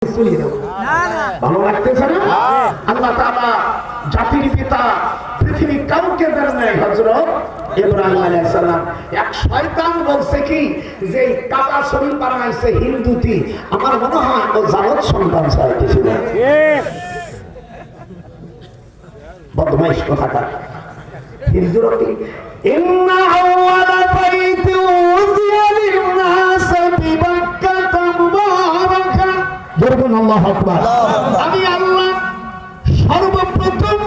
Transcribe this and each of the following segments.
ভালো লাগতেছে না? আল্লাহ তাআলা জাতির পিতা পৃথিবী কাউকে দেন নাই হযরত ইব্রাহিম আলাইহিস সালাম। এক শয়তান বলছে কি যে কাবা শরীফ বানাইছে হিন্দুতি, আমার মনে হয় ও জারদ সন্তান চাইতেছিল। ঠিক বদমাইশ কথাটা। হিন্দুরতি ইন্না আওয়ালা বাইতি উযিয়া লিন-নাস বিবাক্কাতা মুবারাকা। বলুন আল্লাহু আকবার। আমি আল্লাহ সর্বপ্রথম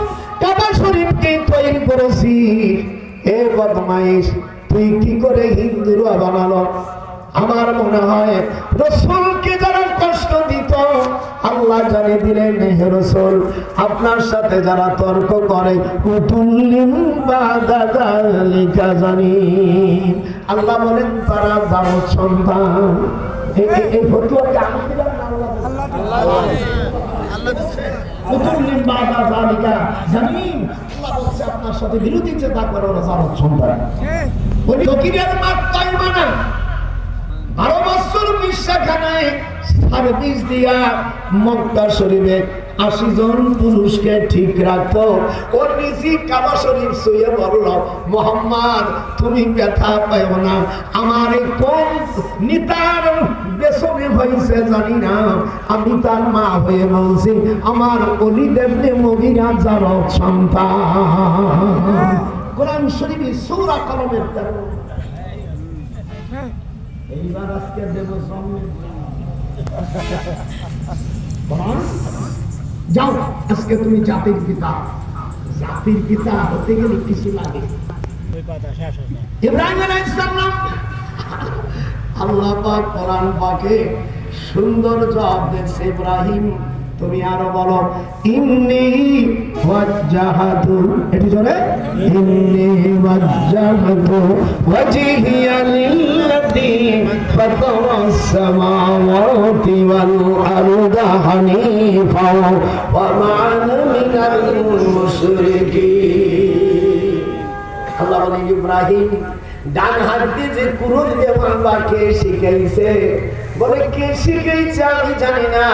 কাবা শরীফকে তৈরি করেছি। এ বদমাইশ, তুই কি করে হিন্দুরা বানালো? আমার মনে হয় রাসূলকে যারা কষ্ট দিত আল্লাহ জানিয়ে দিলেন, হে রাসূল আপনার সাথে যারা তর্ক করে কুতুল্লিম বাদালিকা জানি, আল্লাহ বলেন তারা জারদ সন্তান। এই ফতোয়াকে আমি দিলাম না, আল্লাহ দিচ্ছে। কুতুল্লিম বাদালিকা জানি, আল্লাহ বলছে আপনার সাথে বিরোধী চিন্তা করে ওরা জারদ সন্তান। ওই ফকিরের মাত্রায় মানে 12 বছর বিশ্বাখানায় সার্ভিস দিয়া মক্কা শরীফে 80 জন পুরুষকে ঠিক রাখতো। ওর নিজে কাবা শরীফ শুয়ে বলল, মোহাম্মদ তুমি ব্যথা পাইও না, আমার কোন নিতার বেসনে হয়েছে জানি না, আমি তার মা হয়ে বলছি আমার ওলিদের মুগিরা জারদ সন্তান। কোরআন শরীফে সূরা কলমের 13। এইবার আজকে দেব সামনে যাও, আজকে তুমি জাতির পিতা। জাতির পিতা হতে গেলে কিছু লাগে। ইব্রাহিম আলাইহিস সালাম আল্লাহ পাক কোরআন পাকে সুন্দর জবাব দিয়েছে, ইব্রাহিম তুমি আরো বলো ইন্নী ওয়াজ্জাহাতু, এটি জোরে ইন্নী ওয়াজ্জাহাতু ওয়াজহিয়া লিল্লাযী ফাতারাস সামাওয়াতি ওয়াল আরদা হানিফা ওয়া মা আনা মিনাল মুশরিকিন। আল্লাহ বলেন ইব্রাহিম ডান হাত দিয়ে যে কুরআন দেওয়া কে শিখাইছে? বলে কে শিখাইছে আমি জানি না,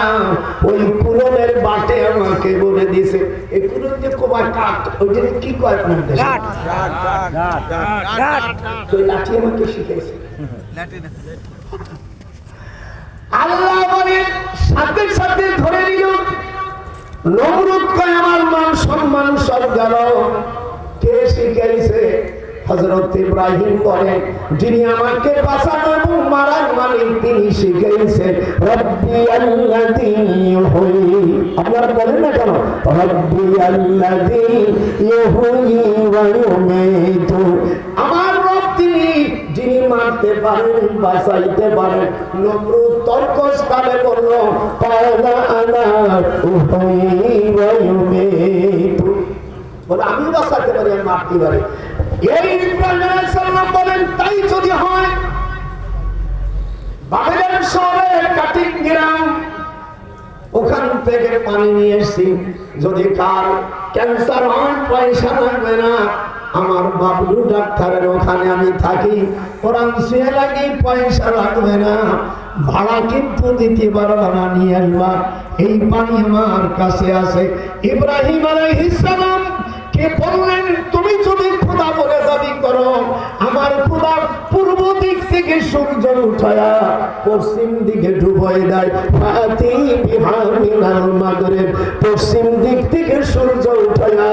ওই কুরআনের বাটে আমাকে বলে দিয়েছে। এই কুরআন যে কোবা কাট, ওইটা কি কয় আপনাদের দেশে? কাট কাট কাট। তো লাঠি আমাকে শিখাইছে। আল্লাহ বলেন সাথে সাথে ধরে নিল। নমরুদ কয় আমার মান সম্মান সব গেল। কে শিখাইছে? হযরত ইব্রাহিম বলেন যিনি আমাকে বাঁচানো এবং মারার মালিক তিনি শিখাইছেন রব্বি আল্লাযী ইউহয়ী। আপনারা বলেন না কেন রব্বি আল্লাযী ইউহয়ী ওয়া ইউমীতু, আমার রব তিনি যিনি মারতে পারেন বাঁচাইতে পারেন। নমরুদ তর্কস্থানে বলল ক্বালা আনা উহয়ী ওয়া ইউমীতু, বলে আমি বাঁচাতে পারি আমি মারতে পারি। এই ইব্রাহিম আলাইহিস সালাম বলেন তাই যদি হয় বাবেলের শহরের কাটিং গ্রাম ওখান থেকে পানি নিয়ে এসেছি, যদি কার ক্যান্সার হয় পয়সা লাগবে না, আমার বাবলু ডাক্তারের ওখানে আমি থাকি, কোরআন শুয়ে লাগি পয়সা লাগবে না, ভাড়া কিন্তু দিতে পারবা না, নিয়ে আসবা, এই পানি আমার কাছে আছে। ইব্রাহিম আলাইহিস সালাম কে বললেন তুমি যদি খোদা বলে দাবি করো, আমার খোদা পূর্ব দিক থেকে সূর্য উঠায়া পশ্চিম দিকে ডুবাই দেয়, ফাতি বিহা মিনাল মাগরিব, পশ্চিম দিক থেকে সূর্য উঠায়া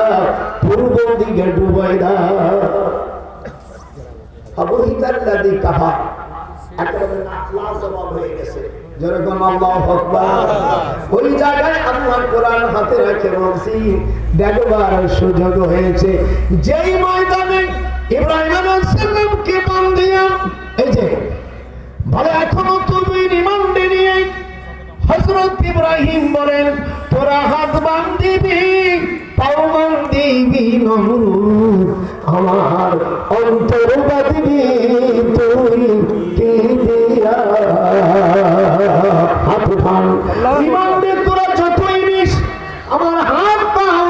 পূর্ব দিকে ডুবাই দেয়। আবুহিতাল্লাযী কাহা একেবারে নাকলা জবাব হয়ে গেছে। যেরকম আল্লাহু আকবার। ওই জায়গায় আল্লাহ কোরআন হাতে রেখে বলছি দেখবার সুযোগ হয়েছে যেই ময়দানে ইব্রাহিম আলাইহিস সালামকে বান্ধিয়া এই যে বলে এখনো তুমি রিমান্ডে নিয়ে হযরত ইব্রাহিম বলেন তোরা হাত বান্ধিবি পাও বান্ধিবি নমরুদ আমার অন্তর বাঁধবি তুই কি দিয়া হাত ভাঙ রিমান্ডে তোরা যতই নিস আমার হাত পাও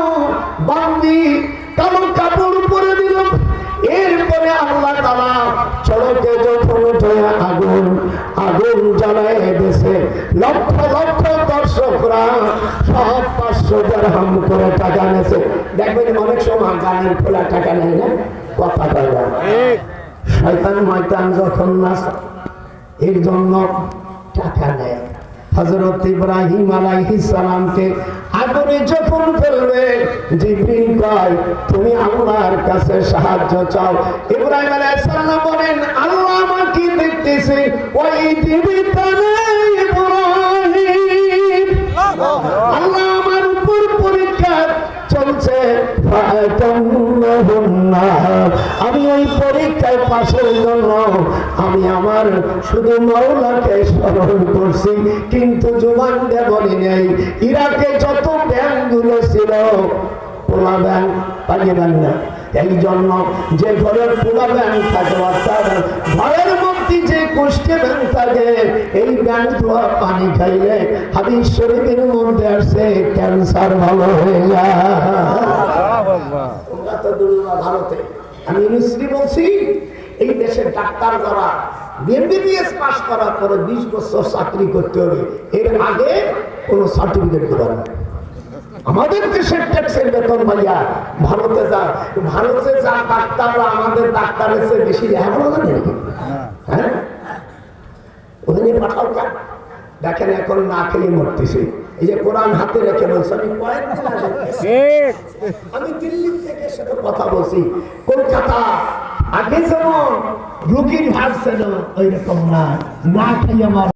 বান্ধি কালো কাপড় পরে দিল। এরপরে আল্লাহ তাআলা চড়কে যখন উঠে আগুন জ্বালায় দিয়েছে, লক্ষ লক্ষ দর্শক সব 500 দিরহাম করে টাকা নেছে। দেখবেন অনেক সময় গানের খোলা টাকা নেয় না, কথা কয় না। শয়তান ময়তান যখন নাচ এর জন্য টাকা নেয়। হযরত ইব্রাহিম আলাইহিস সালামকে আগুনে যখন ফেলবে, জিবরিল কয় তুমি আল্লাহর কাছে সাহায্য চাও। ইব্রাহিম আলাইহিস সালাম বলেন আল্লাহ আমাকে দেখতেছে, ওই জীবিতানে ইব্রাহিম, আল্লাহ আমার উপর পরীক্ষা চলছে। আমি ওই পরীক্ষায় পাশের জন্য আমি আমার শুধু মাওলাকে স্মরণ করছি, কিন্তু জুবান দিয়ে বলি নাই। ইরাকে যত ব্যাংকগুলো ছিল, পোলা ব্যাংক পাইবেন না। এই জন্য যে ঘরের পোলা ব্যাংক থাকে, অর্থাৎ ঘরের মধ্যে যে কুষ্ঠে ব্যাংক থাকে, এই ব্যাংক ধোয়া পানি খাইলে হাদিস শরীফের মধ্যে আসছে ক্যান্সার ভালো হয়ে যায়। ভারতে আমি মিস্ত্রি বলছি, এই দেশের ডাক্তার যারা এমবিবিএস পাস করার পরে 20 বছর চাকরি করতে হবে, এর আগে কোনো সার্টিফিকেট দেবে না। আমাদের দেশের ট্যাক্সের বেতন ভাইয়া ভারতে যা ডাক্তাররা আমাদের ডাক্তারের চেয়ে বেশি লেখাপড়া জানে নাকি? হ্যাঁ, ওখানে পাঠাও কা দেখেন এখন না খেয়ে মরতেছে। এই যে কোরআন হাতে রেখে বলছে, আমি দিল্লি থেকে সাথে কথা বলছি, কলকাতা আগে যেমন রুগীর ভাগ ছিল ওই রকম না, না খেয়ে আমার